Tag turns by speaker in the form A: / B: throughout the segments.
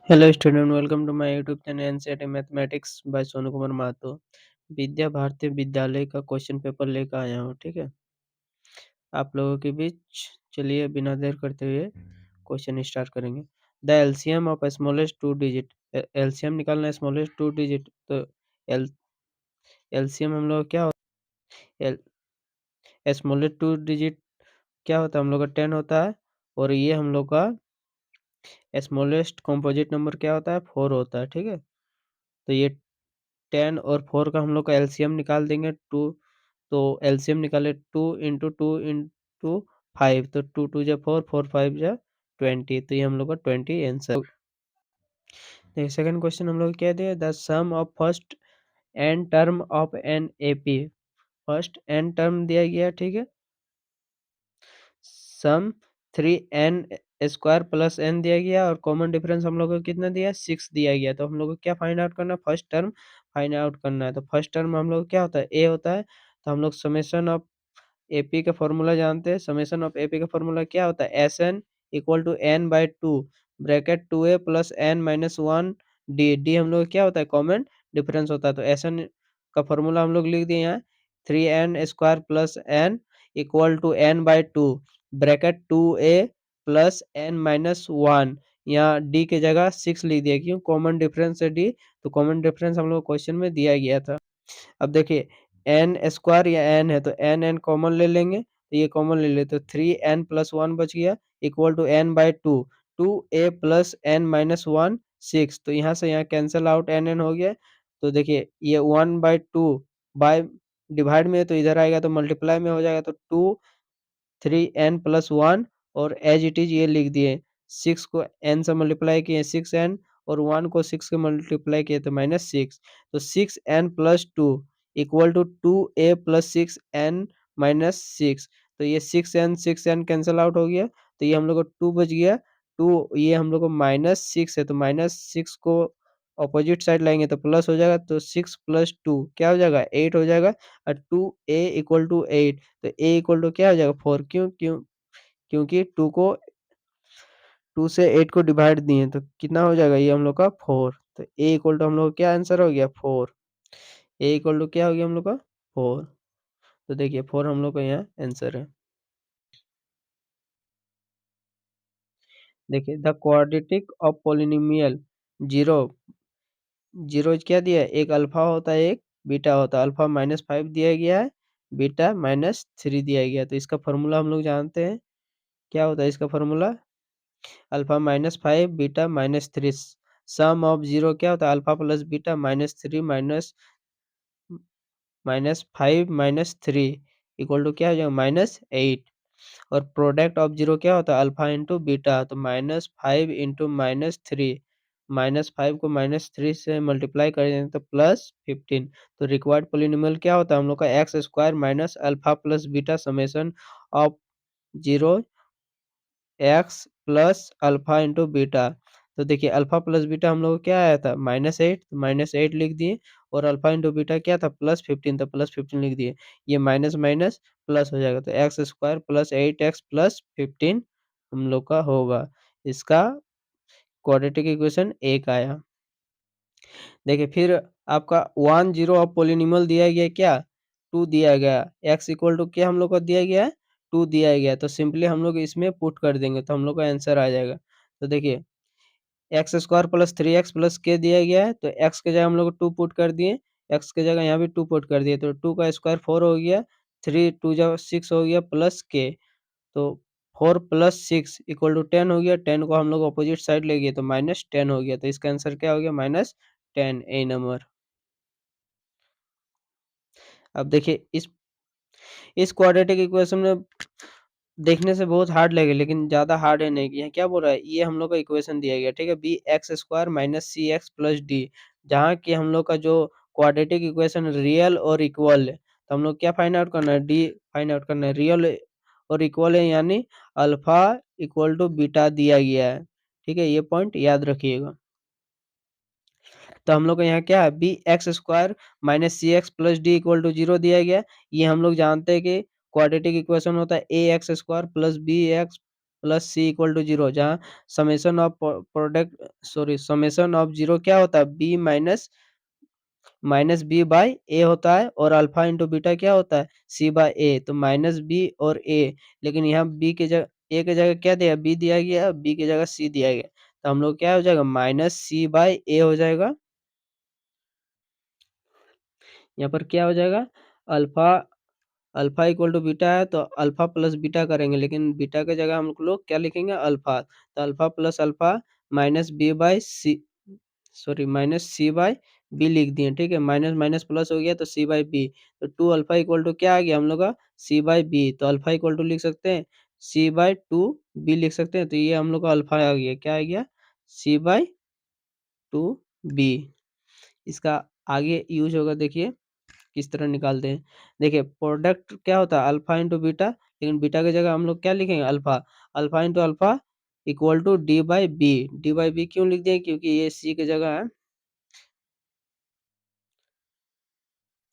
A: Hello student, welcome to my YouTube channel NCERT mathematics by Sonu Kumar Mahto. Vidya Bharati Vidyalaya का question paper लेकर आया हूँ। ठीक है, आप लोगों के बीच। चलिए बिना देर करते हुए क्वेश्चन स्टार्ट करेंगे। The LCM of smallest two digit, LCM निकालना है स्मॉलेस्ट टू डिजिट। तो एल एलसीएम हम लोग क्या होता है, स्मॉलेस्ट टू डिजिट क्या होता है हम लोग का 10 होता है। और ये हम लोग का स्मॉलेस्ट कॉम्पोजिट नंबर क्या होता है, 4 होता है। ठीक है, तो ये 10 और 4 का हम लोग का एलसीएम निकाल देंगे 2। तो एलसीएम निकाले 2 × 2 × 5, तो 2 2 जा 4, 4 5 जा 20, तो ये हम लोग का 20 आंसर। देखिए सेकंड क्वेश्चन हम लोग क्या दिया, the sum of first n term of an AP. First n term दिया गया। ठीक है, सम 3n स्क्वायर प्लस n दिया गया और कॉमन डिफरेंस हम लोग को कितना दिया, 6 दिया गया। तो हम लोग को क्या फाइंड आउट करना है, फर्स्ट टर्म फाइंड आउट करना है। तो फर्स्ट टर्म हम लोग क्या होता है, a होता है। तो हम लोग समेशन ऑफ एपी का फॉर्मूला जानते हैं। समेशन ऑफ एपी का फॉर्मूला क्या होता है, S n equal to n by two bracket 2a plus n minus one d. D हम लोग क्या होता है, कॉमन डिफरेंस होता है। तो एस एन का फॉर्मूला हम लोग लिख दिए यहाँ, 3n² plus n equal to n by two bracket 2a plus n minus one. यहाँ डी के जगह 6 लिख दिया, क्यों, कॉमन डिफरेंस है डी। तो कॉमन डिफरेंस हम लोग क्वेश्चन में दिया गया था। अब देखिए एन स्क्वायर या एन है, तो एन एन कॉमन ले लेंगे, तो ये कॉमन ले लेते, तो 3n प्लस वन बच गया equal to n by two, 2a plus n minus one 6। तो यहाँ से यहाँ कैंसिल आउट एन एन हो गया। तो देखिए ये 1/2 बाय डिवाइड में है, तो इधर आएगा तो मल्टीप्लाई में हो जाएगा। तो 3n प्लस वन और एज इट इज ये लिख दिए। 6 को n से मल्टीप्लाई किए 6n और 1 को 6 से मल्टीप्लाई किए तो -6। तो 6n plus two equal to 2a plus 6n minus 6। तो ये 6n कैंसिल आउट हो गया, तो ये हम लोग को 2 बच गया। 2 ये हम लोग को -6 है, तो -6 को अपोजिट साइड लाएंगे तो प्लस हो जाएगा। तो 6 प्लस 2 क्या हो जाएगा, 8 हो जाएगा। और 2a इक्वल टू 8, तो a इक्वल टू क्या हो जाएगा, 4। क्यों क्यों क्योंकि 2 से 8 को डिवाइड दिए, तो कितना हो जाएगा ये हम लोग का 4। तो a इक्वल टू हम लोग क्या आंसर हो गया, 4। a इक्वल टू क्या हो गया हम लोग का, 4। तो देखिए 4 हम लोग का यहाँ आंसर है। देखिए the quadratic of polynomial zero, zero क्या दिया है, एक अल्फा होता है एक बीटा होता है। अल्फा -5 दिया गया है, बीटा -3 दिया गया है। तो इसका फॉर्मूला हम लोग जानते हैं, क्या होता है इसका formula, alpha -5 beta -3। Sum of zero क्या होता है, alpha plus beta -3 -5 -3 equal to क्या हो जाएगा, -8। और प्रोडक्ट ऑफ जीरो क्या होता है, अल्फा इंटू बीटा। तो -5 इंटू -3, -5 को -3 से मल्टीप्लाई कर दें तो +15। तो रिक्वायर्ड पोलिनोमियल क्या होता है हम लोग का, x square minus alpha plus beta summation of zero x plus alpha into beta. तो देखिए अल्फा प्लस बीटा हम लोग को क्या आया था, -8, तो -8 लिख दिए। और अल्फा इंटू बीटा क्या था, +15, तो +15 लिख दिए। ये माइनस माइनस प्लस हो जाएगा, तो x square plus 8x plus 15 हम लोग का होगा। इसका क्वाड्रेटिक इक्वेशन 1 आया। देखिए फिर आपका 1 0 ऑफ पोलिनोमियल दिया गया, क्या, 2 दिया गया। x इक्वल टू क्या हम लोग को दिया गया है, 2 दिया गया। तो सिंपली हम लोग इसमें पुट कर देंगे तो हम लोग का आंसर आ जाएगा। तो देखिए x square plus 3x plus के दिया गया है, तो x के जगह हम लोग 2 पुट कर दिए, x के जगह यहाँ भी 2 पुट कर दिए। तो 2 का स्क्वायर 4 हो गया, 3 2 जा 6 हो गया प्लस के। तो 4 प्लस 6 इक्वल टू 10 हो गया। 10 को हम लोग अपोजिट साइड ले गए तो -10 हो गया। तो इसका आंसर क्या हो गया, -10, ए नंबर। अब देखिए इस क्वाड्रेटिक इक्वेशन में देखने से बहुत हार्ड लगे, लेकिन ज़्यादा हार्ड है नहीं। यहाँ क्या बोल रहा है, ये हम लोग का इक्वेशन दिया गया, ठीक है, b x square minus c x plus D. जहाँ की हम लोग का जो क्वाड्रेटिक इक्वेशन रियल और इक्वल है, तो हम लोग क्या फाइंड आउट करना है, डी फाइंड आउट करना है। रियल और इक्वल है यानी अल्फा इक्वल टू बीटा दिया गया है, ठीक है, ये पॉइंट याद रखिएगा। तो हम लोग को यहाँ क्या है, b x square minus c x plus d equal to 0 दिया गया। ये हम लोग जानते हैं कि क्वाड्रेटिक इक्वेशन होता है a x square plus b x plus c equal to 0, जहाँ summation of product sorry summation of 0 क्या होता है? B minus b by a होता है, और अल्फा इंटू बीटा क्या होता है? C by a. तो माइनस बी और ए, लेकिन यहाँ बी के जगह ए की जगह क्या दिया? बी दिया गया, बी की जगह सी दिया गया। तो हम लोग क्या हो जाएगा? माइनस सी बाय ए हो जाएगा। यहाँ पर क्या हो जाएगा? Alpha alpha equal to beta है, तो अल्फा प्लस बीटा करेंगे, लेकिन बीटा की जगह हम लोग क्या लिखेंगे? अल्फा। तो alpha plus alpha minus b by c, sorry minus c by b लिख दिए, ठीक है। माइनस माइनस प्लस हो गया तो सी बाय बी। तो टू अल्फा इक्वल टू क्या आ गया हम लोग का? सी बाय बी। तो अल्फा इक्वल टू लिख सकते हैं सी बाय टू बी लिख सकते हैं। तो ये हम लोग का अल्फा आ गया, क्या आ गया? सी बाय टू बी। इसका आगे यूज होगा, देखिए किस तरह निकालते हैं। देखिए प्रोडक्ट क्या होता है? अल्फा इंटू बीटा, लेकिन बीटा की जगह हम लोग क्या लिखेंगे? Alpha. Alpha into alpha equal to D by b. D by b क्यों लिख दिए? क्योंकि ये सी की जगह है।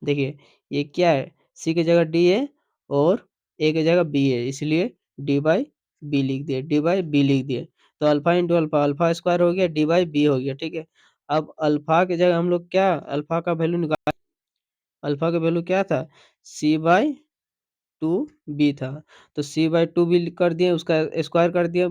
A: देखिए ये क्या है? सी की जगह डी है और ए की जगह बी है, इसलिए डी बाई बी लिख दिए, डी बाई बी लिख दिए। तो alpha into alpha, alpha square हो गया, डी बाई बी हो गया, ठीक है। अब अल्फा की जगह हम लोग क्या अल्फा का वैल्यू निकाल, अल्फा का वैल्यू क्या था? सी बाई टू बी था। तो सी बाई टू बी कर दिए, उसका स्क्वायर कर दिए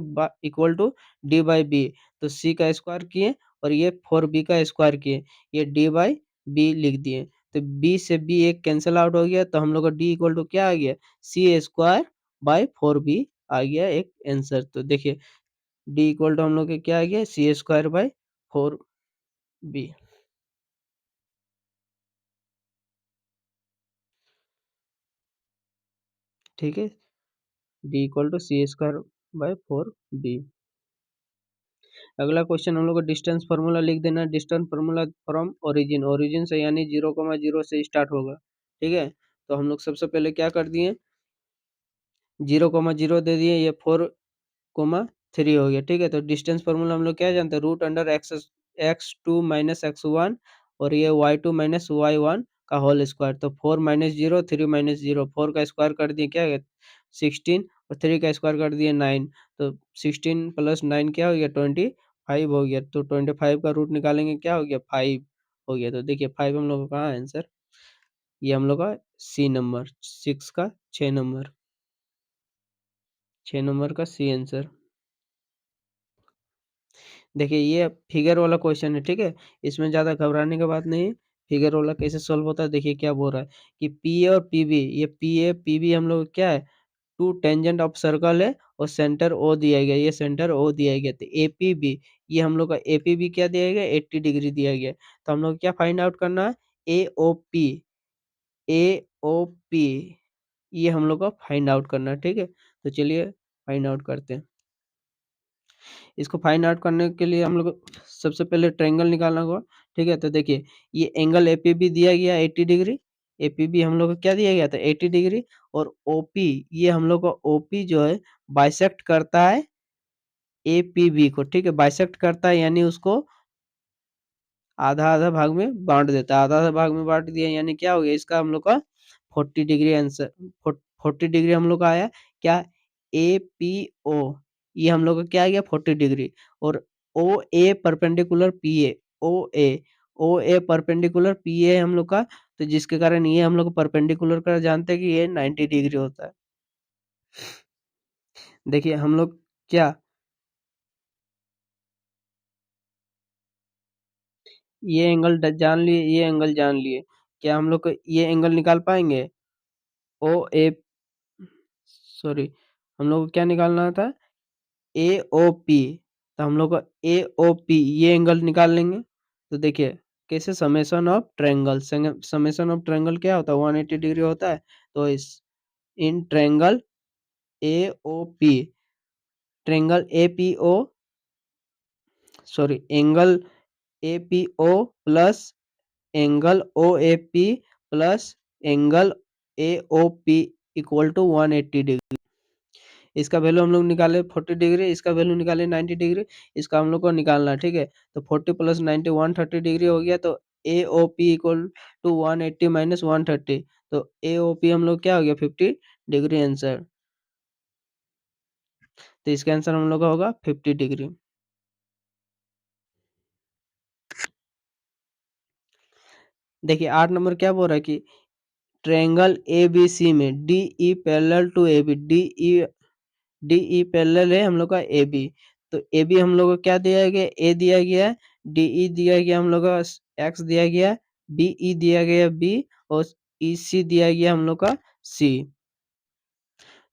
A: equal to D by B. तो सी का स्क्वायर किए और ये फोर बी का स्क्वायर किए, ये डी बाई बी लिख दिए। तो बी से बी एक कैंसिल आउट हो गया, तो हम लोग का डी इक्वल टू क्या आ गया? C square by four B आ गया एक आंसर। तो देखिए डी इक्वल टू हम लोग के क्या आ गया? C square by four b. ठीक है, d equal to c square by four b. अगला क्वेश्चन हम लोग को डिस्टेंस फार्मूला लिख देना है। Distance formula from origin, origin से यानी 0,0 से स्टार्ट होगा, ठीक है। तो हम लोग सबसे पहले क्या कर दिए? 0,0 दे दिए, ये 4,3 हो गया, ठीक है। तो डिस्टेंस फार्मूला हम लोग क्या जानते हैं? Root under x two minus x1 और ये y2 माइनस y1 का होल स्क्वायर। तो 4 माइनस जीरो, 3 माइनस जीरो, 4 का स्क्वायर कर दिए क्या है? 16, और 3 का स्क्वायर कर दिए 9। तो 16 प्लस 9 क्या हो गया? 25 हो गया। तो 25 का रूट निकालेंगे, क्या हो गया? 5 हो गया। तो देखिए 5 हम लोग का कहाँ है आंसर? ये हम लोग का सी नंबर, 6 का 6 नंबर, 6 नंबर का सी आंसर। देखिए ये फिगर वाला क्वेश्चन है, ठीक है। इसमें ज़्यादा घबराने की बात नहीं है। फिगर वाला कैसे सॉल्व होता है, देखिए क्या बोल रहा है कि पी ए और पी बी, ये पी ए पी बी हम लोग क्या है? टू टेंजेंट ऑफ सर्कल है और सेंटर ओ दिया गया, ये सेंटर ओ दिया गया। तो ए पी बी, ये हम लोग का ए पी बी क्या दिया गया? 80 डिग्री दिया गया। तो हम लोग क्या फाइंड आउट करना है? ए O P, A O P, ये हम लोग का फाइंड आउट करना है, ठीक है। तो चलिए फाइंड आउट करते हैं। इसको फाइंड आउट करने के लिए हम लोग सबसे पहले ट्रायंगल निकालना होगा, ठीक है। तो देखिए ये एंगल एपीबी दिया गया 80 डिग्री, एपीबी हम लोग को क्या दिया गया था? 80 डिग्री। और ओपी, ये हम लोग का ओपी जो है बाइसेक्ट करता है एपीबी को, ठीक है। बाइसेक्ट करता है यानी उसको आधा आधा भाग में बांट देता है, आधा आधा भाग में बांट दिया यानी क्या हो गया? इसका हम लोग का 40 डिग्री आंसर, 40 डिग्री हम लोग का आया। क्या? ए पी ओ, ये हम लोग का क्या आ गया? 40 डिग्री। और O A perpendicular P A, O A perpendicular P A हम लोग का। तो जिसके कारण ये हम लोग परपेंडिकुलर का जानते हैं कि ये 90 डिग्री होता है। देखिए हम लोग क्या ये एंगल जान लिए, ये एंगल जान लिए, क्या हम लोग को ये एंगल निकाल पाएंगे? ओ ए, सॉरी, हम लोग को क्या निकालना था? ए ओ पी। तो हम लोग को ए ओ पी ये एंगल निकाल लेंगे। तो देखिए कैसे? Summation of triangle, summation of triangle क्या होता है? 180 डिग्री होता है। तो इस in triangle A O P, triangle A P O, sorry angle A P O plus angle O A P plus angle A O P equal to 180 degree. इसका value हम लोग निकाले 40 डिग्री, इसका वैल्यू निकाले 90 डिग्री। इसका हम लोग को निकालना है, ठीक है। तो 40 प्लस 90 130 डिग्री हो गया। तो A O P equal to 180 minus 130। तो ए ओ पी हम लोग क्या हो गया? 50 डिग्री आंसर। तो इसका आंसर हम लोग का होगा 50 डिग्री। देखिए 8 नंबर क्या बोल रहा है कि ट्रायंगल एबीसी में DE parallel to AB, DE parallel है हम लोग का एबी। तो एबी हम लोग को क्या दिया गया, ए दिया गया है, डीई दिया गया हम लोग का एक्स दिया गया, बीई दिया गया बी, और ईसी दिया गया हम लोग का सी।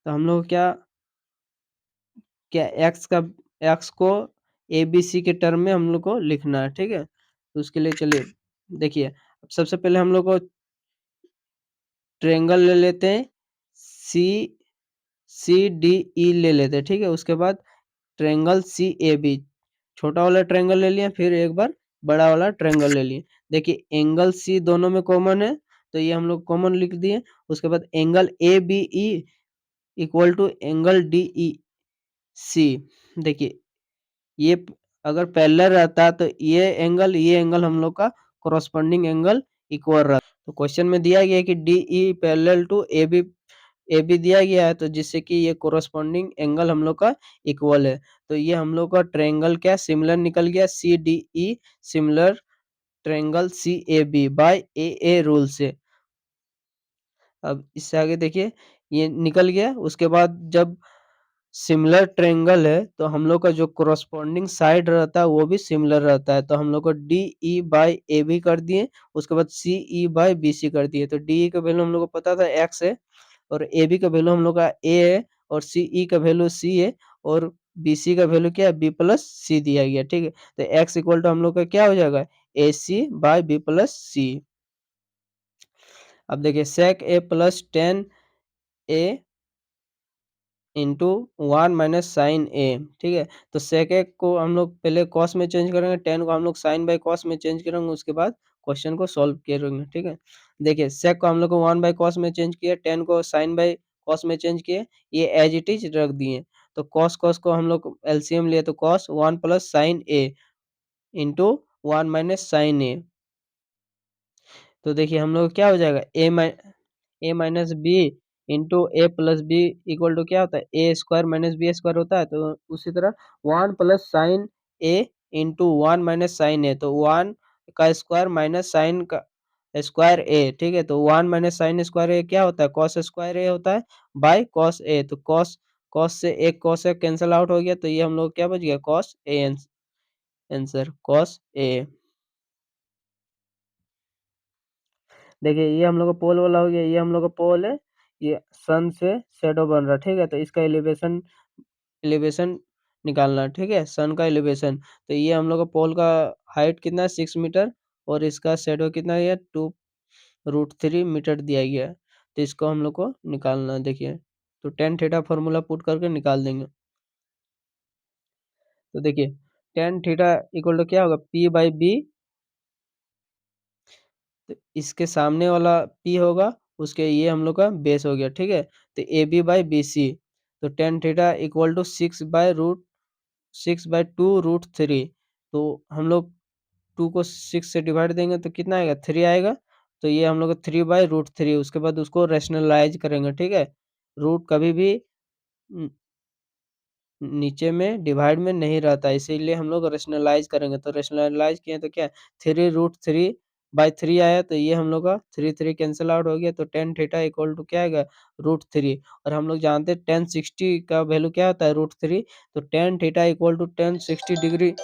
A: तो हम लोग क्या क्या एक्स को ए बी सी के टर्म में हम लोग को लिखना है, ठीक है। तो उसके लिए चलिए देखिए, अब सबसे पहले हम लोग को ट्रायंगल ले लेते हैं, सी सी डी ई ले लेते हैं, ठीक है। उसके बाद ट्रायंगल सी ए बी, छोटा वाला ट्रायंगल ले लिया, फिर एक बार बड़ा वाला ट्रायंगल ले लिए। देखिए एंगल सी दोनों में कॉमन है, तो ये हम लोग कॉमन लिख दिए। उसके बाद angle A B E equal to angle D E C. देखिए ये अगर पैरेलल रहता है तो ये एंगल हम लोग का कोरस्पोंडिंग एंगल इक्वल रहता है। तो क्वेश्चन में दिया गया है कि D E parallel to A B दिया गया है, तो जिससे कि ये कोरस्पोंडिंग एंगल हम लोग का इक्वल है। तो ये हम लोग का ट्रायंगल क्या सिमिलर निकल गया, C D E similar triangle C A B by A rule से। अब इससे आगे देखिए ये निकल गया। उसके बाद जब सिमिलर ट्रायंगल है तो हम लोग का जो कोरस्पोंडिंग साइड रहता है वो भी सिमिलर रहता है। तो हम लोग को डी ई बाई ए भी कर दिए, उसके बाद सी ई बाई बी सी कर दिए। तो डी ई का वैल्यू हम लोग को पता था एक्स है, और ए बी का वैल्यू हम लोग का ए है, और सी ई का वैल्यू सी है, और बी सी का वैल्यू क्या है, बी प्लस सी दिया गया, ठीक है। तो एक्स इक्वल टू हम लोग का क्या हो जाएगा, ए सी बाई बी प्लस सी। अब देखिए सेक ए प्लस 10 ए इंटू 1 - साइन ए, ठीक है। तो सेक ए को हम लोग पहले कॉस में चेंज करेंगे, 10 को हम लोग साइन बाई कॉस में चेंज करेंगे, उसके बाद क्वेश्चन को सॉल्व करेंगे, ठीक है। देखिए सेक को हम लोग को 1/cos में चेंज किया, 10 को साइन बाई कॉस में चेंज किए, ये एज इट इज रख दिए। तो कॉस कॉस को हम लोग एलसीएम लिए, तो cos 1 + sin a into 1 - sine A. तो देखिए हम लोग क्या हो जाएगा, a minus b into a plus b equal to क्या होता है, a square minus b square होता है। तो उसी तरह 1 + sin a into 1 - sine A, तो 1 का स्क्वायर माइनस साइन का स्क्वायर ए, ठीक है। तो 1 - साइन स्क्वायर ए क्या होता है, कॉस स्क्वायर ए होता है बाय कॉस ए। तो कॉस कॉस से एक कॉस ए कैंसिल आउट हो गया, तो ये हम लोग क्या बच गया, cos A answer cos A. देखिए ये हम लोग का पोल वाला हो गया, ये हम लोग का पोल है, ये सन से शेडो बन रहा है, ठीक है। तो इसका एलिवेशन एलिवेशन निकालना है, ठीक है, सन का एलिवेशन। तो ये हम लोग का पोल का हाइट कितना है, 6 मीटर, और इसका शेडो कितना है, 2√3 मीटर दिया गया है। तो इसको हम लोग को निकालना है, देखिए। तो टेन थीटा फॉर्मूला पुट करके निकाल देंगे। तो देखिए टेन थीटा इक्वल टू क्या होगा, P/B। तो इसके सामने वाला P होगा, उसके ये हम लोग का बेस हो गया, ठीक है। तो AB/BC, तो टेन थीटा इक्वल टू 6/2√3। तो हम लोग 2 को 6 से डिवाइड देंगे तो कितना आएगा, 3 आएगा। तो ये हम लोग का 3/√3, उसके बाद उसको रैशनलाइज करेंगे, ठीक है। रूट कभी भी नीचे में डिवाइड में नहीं रहता है, इसीलिए हम लोग रैशनलाइज करेंगे। तो रैशनलाइज किए तो क्या 3√3/3 आया, तो ये हम लोग का 3 कैंसिल आउट हो गया। तो टेन थीटा इक्वल टू क्या आएगा, √3। और हम लोग जानते हैं टेन 60 का वैल्यू क्या होता है, √3। तो tan theta equal to tan 60 degree,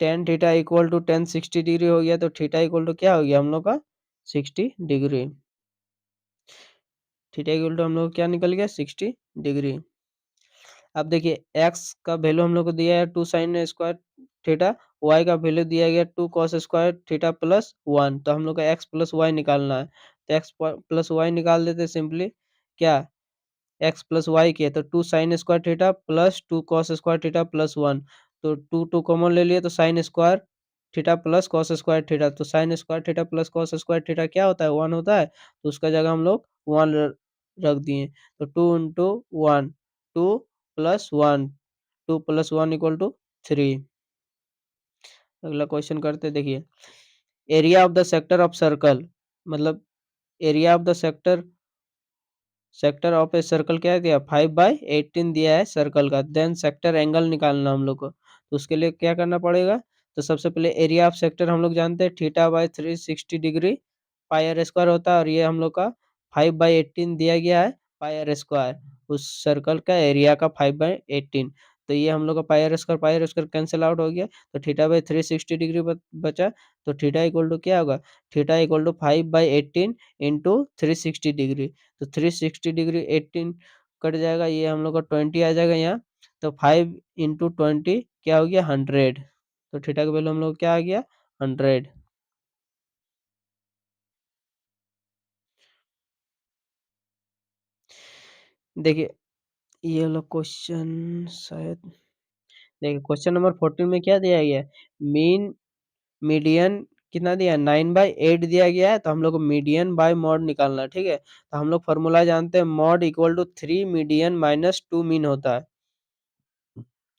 A: tan theta equal to tan 60 degree हो गया। तो थीटा इक्वल टू क्या हो गया हम लोग का 60 डिग्री। थीटा इक्वल टू हम लोग क्या निकल गया, 60 डिग्री। अब देखिए एक्स का वैल्यू हम लोग को दिया है 2 sin² थीटा, वाई का वैल्यू दिया गया 2 cos² थीटा +1। तो हम लोग का एक्स प्लस वाई निकालना है। तो एक्स प्लस वाई निकाल देते सिंपली, क्या एक्स प्लस वाई किया, तो 2 sin² थीटा +2 cos² थीटा +1। तो 2 कॉमन ले लिए, तो sin² थीटा +cos² थीटा। तो sin² थीटा +cos² थीटा क्या होता है, 1 होता है। तो उसका जगह हम लोग 1 रख दिए। तो 2 × 1, 2 + 1, 2 + 1 = 3। अगला क्वेश्चन करते देखिए, area of the sector of circle, मतलब area of the sector of a circle क्या दिया 5/18 दिया है सर्कल का। देन सेक्टर एंगल निकालना हम लोग को, तो उसके लिए क्या करना पड़ेगा? तो सबसे पहले एरिया ऑफ सेक्टर हम लोग जानते हैं θ/360 डिग्री पाई आर स्क्वायर होता है, और ये हम लोग का 5/18 दिया गया है पाई आर स्क्वायर, उस सर्कल का एरिया का 5/18। तो ये हम लोग का पाई आर स्क्वायर कैंसिल आउट हो गया, तो θ/360 डिग्री बचा। तो थीटा इक्वल टू क्या होगा? Theta equal to 5/18 into 360 degree. तो 360 डिग्री 18 कट जाएगा, ये हम लोग का 20 आ जाएगा यहाँ। तो 5 इंटू 20 क्या हो गया? 100। तो थीटा का वैल्यू हम लोग क्या आ गया? 100। देखिए ये वाला क्वेश्चन शायद, देखिए क्वेश्चन नंबर 14 में क्या दिया गया है? मीन मीडियन कितना दिया है? 9/8 दिया गया है, तो हम लोग को मीडियन बाय मॉड निकालना है, ठीक है। तो हम लोग फॉर्मूला जानते हैं, mode equal to 3 median minus 2 mean होता है।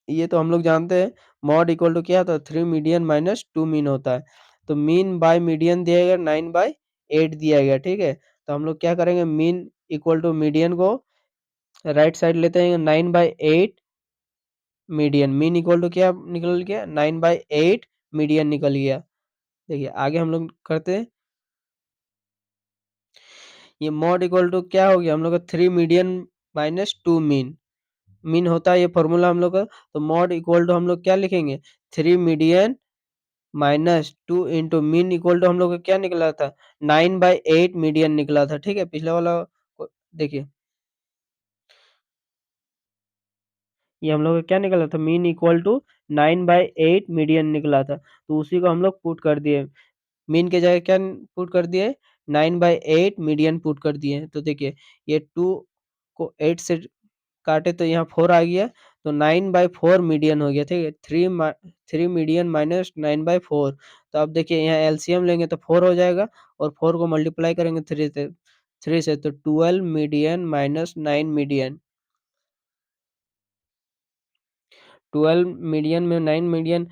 A: ये तो हम लोग जानते हैं, मॉड इक्वल टू क्या होता है? 3 मीडियन माइनस 2 मीन होता है। तो मीन बाय मीडियन दिया गया 9/8 दिया गया, ठीक है। तो हम लोग क्या करेंगे? मीन इक्वल टू मीडियन को राइट साइड लेते हैं, 9/8 मीडियन। मीन इक्वल टू क्या निकल गया? 9/8 मीडियन निकल गया। देखिए आगे हम लोग करते हैं, ये मॉड इक्वल टू क्या हो गया हम लोग का? 3 मीडियन माइनस 2 मीन। मीन होता है ये फॉर्मूला हम लोग का। तो मॉड इक्वल टू हम लोग क्या लिखेंगे? 3 median minus 2 into mean equal to हम लोग का क्या निकला था? 9/8 मीडियन निकला था, ठीक है। पिछले वाला देखिए, ये हम लोग का क्या निकला था? मीन इक्वल टू 9/8 मीडियन निकला था। तो उसी को हम लोग पुट कर दिए, मीन के जगह क्या पुट कर दिए? 9/8 मीडियन पुट कर दिए। तो देखिए ये 2 को 8 से काटे तो यहाँ 4 आ गया, तो 9/4 मीडियन हो गया, ठीक है। 3 मीडियन माइनस 9/4। तो अब देखिए यहाँ एलसीएम लेंगे तो 4 हो जाएगा, और 4 को मल्टीप्लाई करेंगे 3 से तो 12 मीडियन माइनस 9 मीडियन। 12 मीडियन में 9 मीडियन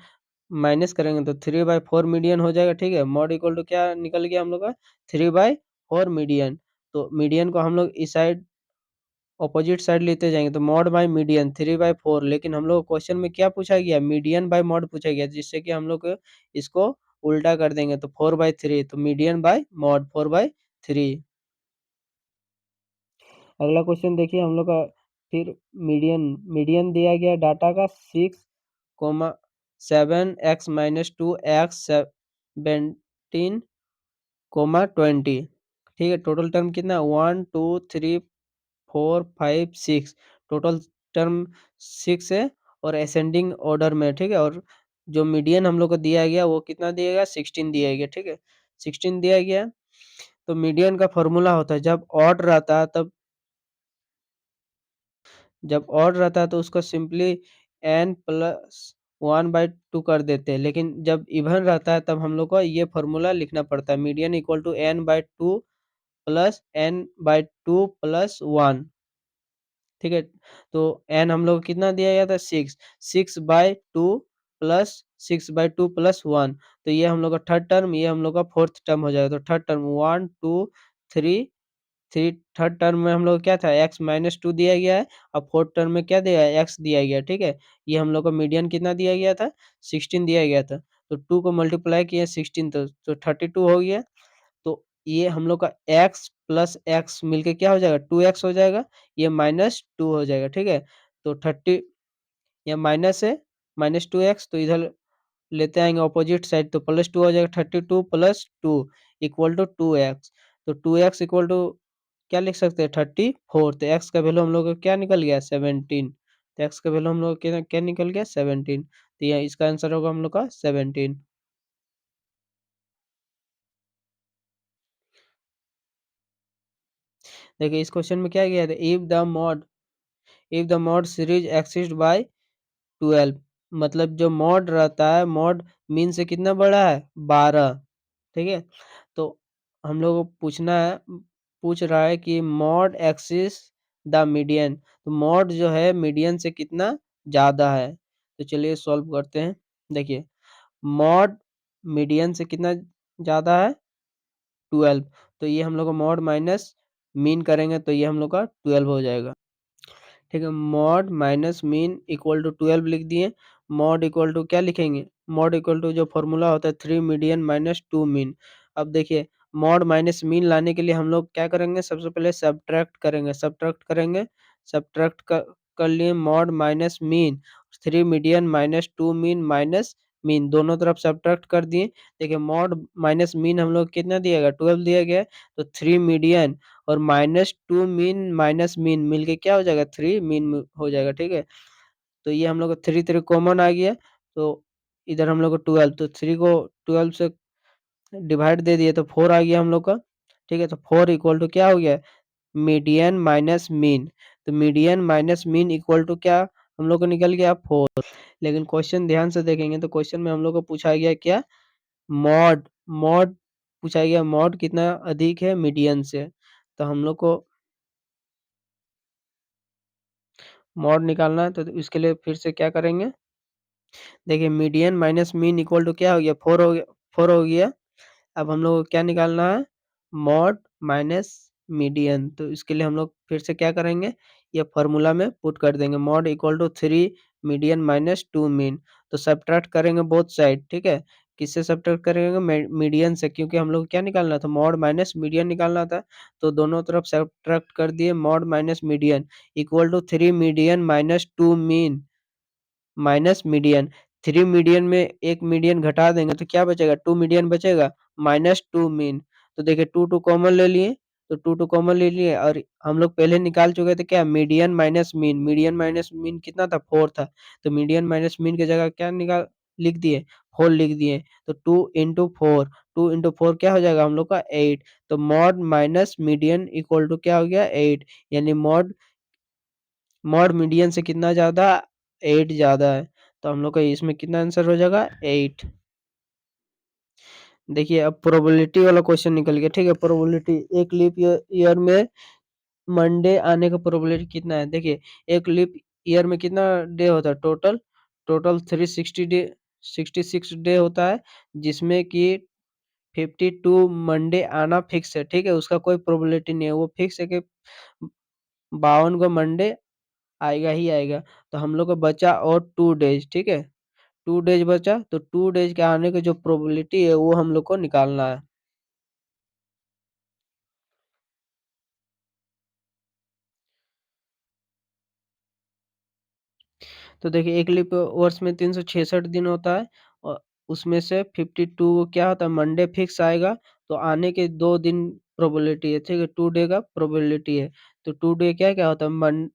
A: माइनस करेंगे तो 3/4 मीडियन हो जाएगा, ठीक है। मॉड इक्वल टू क्या निकल गया हम लोग का? 3/4 मीडियन। तो मीडियन को हम लोग इस साइड ऑपोजिट साइड लेते जाएंगे, तो मॉड बाय मीडियन 3/4। लेकिन हम लोग क्वेश्चन में क्या पूछा गया? मीडियन बाय मॉड पूछा गया, जिससे कि हम लोग इसको उल्टा कर देंगे, तो 4/3। तो मीडियन बाय मॉड 4/3। अगला क्वेश्चन देखिए हम लोग का, फिर मीडियन मीडियन दिया गया डाटा का 6,7x-2x 17 20, ठीक है। टोटल टर्म कितना? 1 2 3 4 5 6, टोटल टर्म 6 है, और असेंडिंग ऑर्डर में, ठीक है। और जो मीडियन हम लोग को दिया गया वो कितना दिया गया? 16 दिया गया, ठीक है। 16 दिया गया। तो मीडियन का फॉर्मूला होता है, जब ऑड रहता है तो उसको सिंपली n+1/2 कर देते हैं, लेकिन जब इवन रहता है तब हम लोग को ये फॉर्मूला लिखना पड़ता है, median equal to n/2 plus n/2 plus 1, ठीक है। तो n हम लोग को कितना दिया गया था? 6, 6/2 प्लस 6/2 प्लस 1। तो ये हम लोग का थर्ड टर्म, ये हम लोग का फोर्थ टर्म हो जाएगा। तो थर्ड टर्म 1 2 3 3, थर्ड टर्म में हम लोग क्या था? x-2 दिया गया है, और फोर्थ टर्म में क्या दिया है? x दिया गया, ठीक है। ये हम लोग का मीडियन कितना दिया गया था? 16 दिया गया था। तो 2 को मल्टीप्लाई किए 16, तो 32 हो गया। तो ये हम लोग का x प्लस x मिलके क्या हो जाएगा? 2x हो जाएगा। ये -2 हो जाएगा, ठीक है। तो 30, ये माइनस है, -2x, तो इधर लेते आएंगे ऑपोजिट साइड, तो +2 हो जाएगा। 32 प्लस 2 इक्वल टू 2x। तो 2x इक्वल टू क्या लिख सकते हैं? 34। तो x का वैल्यू हम लोग का क्या निकल गया? 17। तो x का वैल्यू हम लोग क्या क्या निकल गया? 17। तो यह इसका आंसर होगा हम लोग का 17। देखिए इस क्वेश्चन में क्या किया था? If the mode series exist by 12, मतलब जो मॉड रहता है, मॉड मीन से कितना बड़ा है? 12, ठीक है। तो हम लोग को पूछ रहा है कि मॉड एक्सिस द मीडियन, तो मॉड जो है मीडियन से कितना ज्यादा है। तो चलिए सॉल्व करते हैं। देखिए मॉड मीडियन से कितना ज्यादा है? 12। तो ये हम लोग का मॉड माइनस मीन करेंगे तो ये हम लोग का 12 हो जाएगा। ठीक है, mode minus mean equal to 12 लिख दिए। मॉड इक्वल टू क्या लिखेंगे? मॉड इक्वल टू जो फॉर्मूला होता है 3 मीडियन माइनस 2 मीन। अब देखिए मॉड माइनस मीन लाने के लिए हम लोग क्या करेंगे? सबसे पहले सब्ट्रैक्ट कर लिए mod minus mean, 3 median minus 2 mean minus mean, दोनों तरफ सब्ट्रैक्ट कर दिए। देखिए मॉड माइनस मीन हम लोग कितना दिया गया? 12 दिया गया है, तो 3 मीडियन और माइनस 2 मीन माइनस मीन मिलके क्या हो जाएगा? 3 मीन हो जाएगा। ठीक है, तो ये हम लोग का 3 3 कॉमन आ गया, तो इधर हम लोग को 12, तो 3 को 12 से डिवाइड दे दिए तो 4 आ गया हम लोग का। ठीक है, तो 4 इक्वल टू क्या हो गया? Median minus mean. तो median minus mean equal to क्या हम लोग को निकल गया? 4। लेकिन क्वेश्चन ध्यान से देखेंगे तो क्वेश्चन में हम लोग को पूछा गया क्या? मॉड। मॉड पूछा गया, मॉड कितना अधिक है मीडियन से। तो हम लोग को मॉड निकालना है, तो इसके लिए फिर से क्या करेंगे? देखिए median minus mean equal to क्या हो गया? 4 हो गया, 4 हो गया। अब हम लोग को क्या निकालना है? Mode minus median. तो इसके लिए हम लोग फिर से क्या करेंगे? ये फॉर्मूला में पुट कर देंगे, mode equal to 3 median minus 2 mean. तो सब्ट्रैक्ट करेंगे बोथ साइड। ठीक है, किससे सब्ट्रैक्ट करेंगे? मीडियन से, क्योंकि हम लोग को क्या निकालना था? मॉड माइनस मीडियन निकालना था। तो दोनों तरफ सब्ट्रैक्ट कर दिए, mode minus median equal to 3 median minus 2 mean minus median. 3 median में एक मीडियन घटा देंगे तो क्या बचेगा? 2 मीडियन बचेगा माइनस 2 मीन। तो देखिए 2 2 कॉमन ले लिए, तो 2 2 कॉमन ले लिए और हम लोग पहले निकाल चुके थे क्या? Median minus mean. Median minus mean कितना था? 4 था। तो मीडियन माइनस मीन की जगह क्या निकाल लिख दिए? 4 लिख दिए। तो 2 इंटू 4, 2 इंटू 4 क्या हो जाएगा हम लोग का? 8। तो mode minus median equal to क्या हो गया? 8। यानी मॉड मॉड मीडियन से कितना ज्यादा? 8 ज्यादा है। तो हम लोग का इसमें कितना आंसर हो जाएगा? 8। देखिए अब प्रोबेबिलिटी वाला क्वेश्चन निकल गया। ठीक है, प्रोबेबिलिटी, एक लीप ईयर में मंडे आने का प्रोबेबिलिटी कितना है? देखिए एक लीप ईयर में कितना डे होता है? टोटल टोटल 360 डे, 66 डे होता है, जिसमें कि 52 मंडे आना फिक्स है। ठीक है, उसका कोई प्रोबेबिलिटी नहीं है, वो फिक्स है कि 52 को मंडे आएगा ही आएगा। तो हम लोग को बचा और 2 डेज। ठीक है, 2 डेज बचा, तो 2 डेज के आने की जो प्रोबेबिलिटी है वो हम लोग को निकालना है। तो देखिए एक लीप वर्ष में 366 दिन होता है, और उसमें से 52 क्या होता है? मंडे फिक्स आएगा, तो आने के 2 दिन प्रोबेबिलिटी है। ठीक है, 2 डे का प्रोबेबिलिटी है। तो 2 डे क्या क्या होता है?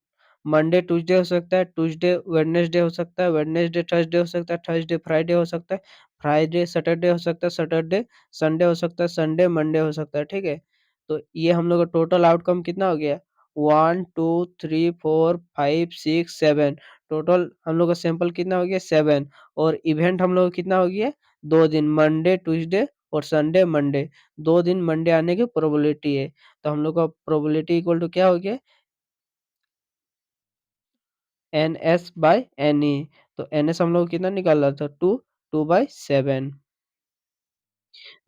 A: मंडे ट्यूसडे हो सकता है, ट्यूसडे वेडनेसडे हो सकता है, वेडनेसडे थर्सडे हो सकता है, थर्सडे फ्राइडे हो सकता है, फ्राइडे सैटरडे हो सकता है, सैटरडे संडे हो सकता है, संडे मंडे हो सकता है। ठीक है, तो ये हम लोग का टोटल आउटकम कितना हो गया? 1 2 3 4 5 6 7। टोटल हम लोग का सैंपल कितना हो गया? 7। और इवेंट हम लोग का कितना हो गया? 2 दिन, मंडे ट्यूसडे और संडे मंडे। 2 दिन मंडे आने की प्रोबेबिलिटी है। तो हम लोग का प्रोबेबिलिटी इक्वल टू क्या हो गया? N S by N E. तो एन एस हम लोग को कितना निकाला था? 2, 2/7।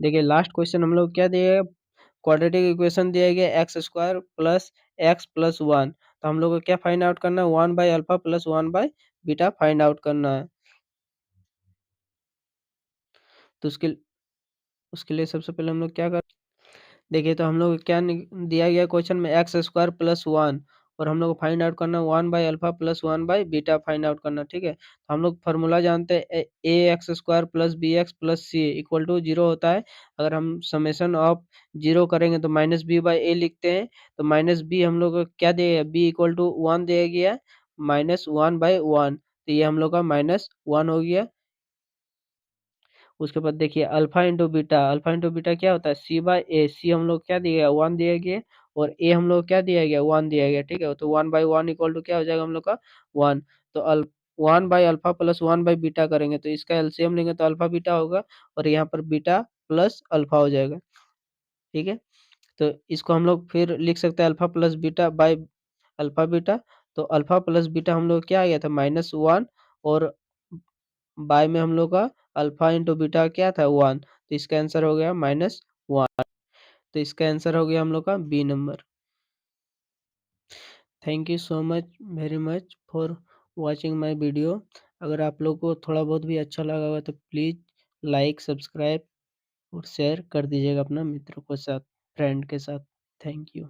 A: देखिए लास्ट क्वेश्चन हम लोग क्या दिया है? क्वाड्रेटिक इक्वेशन दिया गया x square plus x plus 1। तो हम लोग को क्या फाइंड आउट करना है? 1/अल्फा प्लस 1/बीटा फाइंड आउट करना है। तो उसके उसके लिए सबसे पहले हम लोग क्या कर, देखिए तो हम लोग क्या दिया गया क्वेश्चन में? एक्स स्क्वायर प्लस 1, और हम लोग को फाइंड आउट करना 1/अल्फा प्लस 1/बीटा फाइंड आउट करना। ठीक है, तो हम लोग फार्मूला जानते हैं, a x square plus b x plus c equal to 0 होता है। अगर हम समेशन ऑफ 0 करेंगे तो माइनस बी बाई ए लिखते हैं। तो माइनस बी हम लोग को क्या दिया? बी इक्वल टू 1 दिया गया, -1/1। तो ये हम लोग का -1 हो गया। उसके बाद देखिए अल्फा इंटू बीटा क्या होता है? सी बाय ए। सी हम लोग क्या दिया गया? 1 दिया गया, और ए हम लोग क्या दिया गया? 1 दिया गया। ठीक है, तो 1/1 इक्वल टू क्या हो जाएगा हम लोग का? 1। तो 1/अल्फा प्लस 1/बीटा करेंगे तो इसका एलसीएम लेंगे तो अल्फा बीटा होगा, और यहाँ पर बीटा प्लस अल्फा हो जाएगा। ठीक है, तो इसको हम लोग फिर लिख सकते हैं alpha plus beta by alpha beta. तो अल्फा प्लस बीटा हम लोग क्या आ गया था? -1, और बाय में हम लोग का अल्फा इंटू बीटा क्या था? 1। तो इसका आंसर हो गया -1। तो इसका आंसर हो गया हम लोग का b number. Thank you so much very much for watching my video. अगर आप लोग को थोड़ा बहुत भी अच्छा लगा होगा तो प्लीज़ लाइक, सब्सक्राइब और शेयर कर दीजिएगा अपना मित्रों के साथ, फ्रेंड के साथ। Thank you.